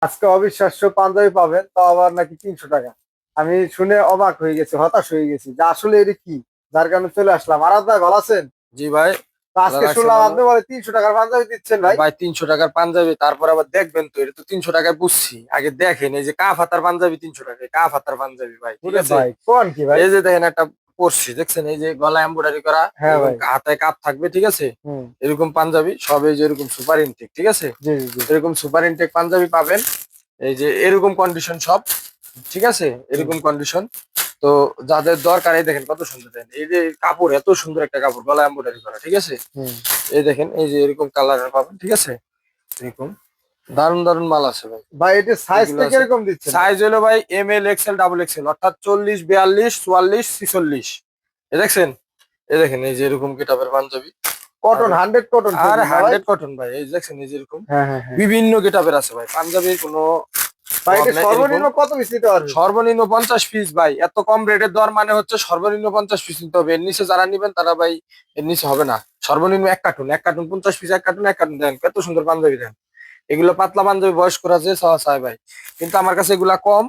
আজকে অবিশ্বাস্য পাঞ্জাবি পাবেন, তাও আবার নাকি 300 টাকা। আমি শুনে অবাক হয়ে গেছি, হতাশ হয়ে গেছি যে আসলে এটা কি, যার কারণে চলে আসলাম। আর ভাই ভালো আছেন? জি ভাই। তো ভালো আজকে লাগছে শুনলাম বলো। আপনি বলে 300 টাকার পাঞ্জাবি দিচ্ছেন ভাই। ভাই 300 টাকার পাঞ্জাবি, তারপর আবার দেখবেন তো এটা তো 300 টাকায় বুঝছি। আগে দেখেন এই যে কাফ হাতার পাঞ্জাবি 300 টাকায়, কাফ হাতার পাঞ্জাবি ভাই, ঠিক ওরে আছে। ভাই কোন কি ভাই? এই যে দেখেন একটা পরছি, দেখছেন এই যে গলা এমব্রয়ডারি করা, হ্যাঁ এরকম ভাই। হাতায় কাপ থাকবে, ঠিক আছে। হুম। এরকম পাঞ্জাবি সব এই যে এরকম সুপার ইনটেক, ঠিক আছে। জি জি জি। এরকম সুপার ইনটেক পাঞ্জাবি পাবেন। এই যে এরকম কন্ডিশন সব, ঠিক আছে। হুম। এরকম কন্ডিশন। তো যাদের দরকার, এই দেখেন কত সুন্দর, দেখেন এই যে কাপড়, এত সুন্দর একটা কাপড়, গলা এমব্রয়ডারি করা, ঠিক আছে। হুম। এই দেখেন এই যে এরকম কালারের পাবেন, ঠিক আছে। এরকম দারুন দারুন মাল আছে ভাই। ভাই এটা এগুলো সাইজটা আছে। কিরকম দিচ্ছেন ভাই? সাইজ হলো ভাই ML XL ডাবল এক্সেল, অর্থাৎ 40 42 44 46। এ দেখছেন, এই দেখেন এই যে এরকম গেটাপের পাঞ্জাবি। কটন, আরো 100 কটন আর ফেব্রিক না ভাই? 100 কটন ভাই, এই যে দেখছেন এই যে এরকম হ্যাঁ হ্যাঁ হ্যাঁ। বিভিন্ন গেটাপের আছে ভাই, পাঞ্জাবির কোনো ভাই অভাব এটা নাই। এরকম সর্বনিম্ন কত পিস নিতে পারবে? সর্বনিম্ন 50 পিস ভাই, এত কম রেটের দর মানে হচ্ছে সর্বনিম্ন 50 পিস নিতে হবে। এর নিচে যারা নিবেন তারা ভাই, এর নিচে হবে না। সর্বনিম্ন এক কার্টুন 50 পিস, এক কার্টুন দেন, কত সুন্দর পাঞ্জাবি দেন। এগুলো পাতলা পাঞ্জাবি বয়স্করা যে চাওয়া চায় ভাই, কিন্তু আমার কাছে এগুলা কম।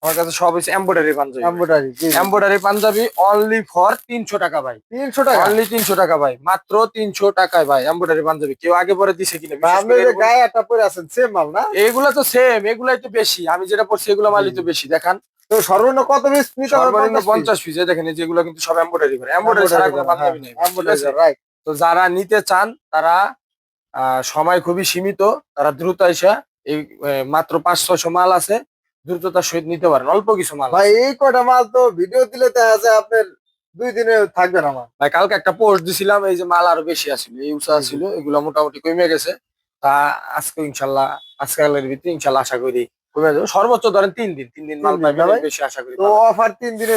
আমার কাছে সব হচ্ছে এমব্রয়ডারি পাঞ্জাবি ভাই। এমব্রয়ডারি, জি জি জি। এমব্রয়ডারি পাঞ্জাবি অনলি ফর 300 টাকা ভাই। 300 টাকা? অনলি 300 টাকা ভাই, মাত্র 300 টাকায় ভাই এমব্রয়ডারি পাঞ্জাবি। কেউ আগে পরে দিছে কিনা, ভাই বিশেষ আপনি করে যে এরকম। গায়ে একটা পরে আছেন সেম মাল না? এইগুলা তো সেম, এগুলাই তো বেশি, আমি যেটা পড়ছি এগুলো জি মালই তো জি। বেশি দেখান। তো সর্বনিম্ন কত পিস নিতে পারবে? সর্বনিম্ন 50 পিস? 50 পিস, দেখেন এই যেগুলো কিন্তু সব এমব্রয়ডারি করে, এমব্রয়ডারি ছাড়া এমব্রয়ডারি কোনো করা, হ্যাঁ পাঞ্জাবি নেই ভাই, ঠিক এমব্রয়ডারি আছে। করা, রাইট। তো যারা নিতে চান তারা, সময় খুবই সীমিত, তারা দ্রুত আইসা এই মাত্র 500 600 মাল আছে, দ্রুততার সহিত নিতে পারেন, অল্প কিছু মাল ভাই আছে। এই কয়টা মাল তো ভিডিও দিলে দেখা যায় আপনার 2 দিনে থাকবে না আমার। ভাই কালকে একটা পোস্ট দিছিলাম, এই যে মাল আরো বেশি আছিল, এই উঁচা জি জি। ছিল, এগুলো মোটামুটি কমে গেছে। তা আজকে ইনশাল্লাহ, আজকালের ভিতরে ইনশাল্লাহ আশা করি কমে যাবে। সর্বোচ্চ ধরেন 3 দিন, 3 দিন মাল 3 দিন না পাইবেন, এর ভাই? বেশি আশা করি তো পাবেন না। অফার 3 দিনে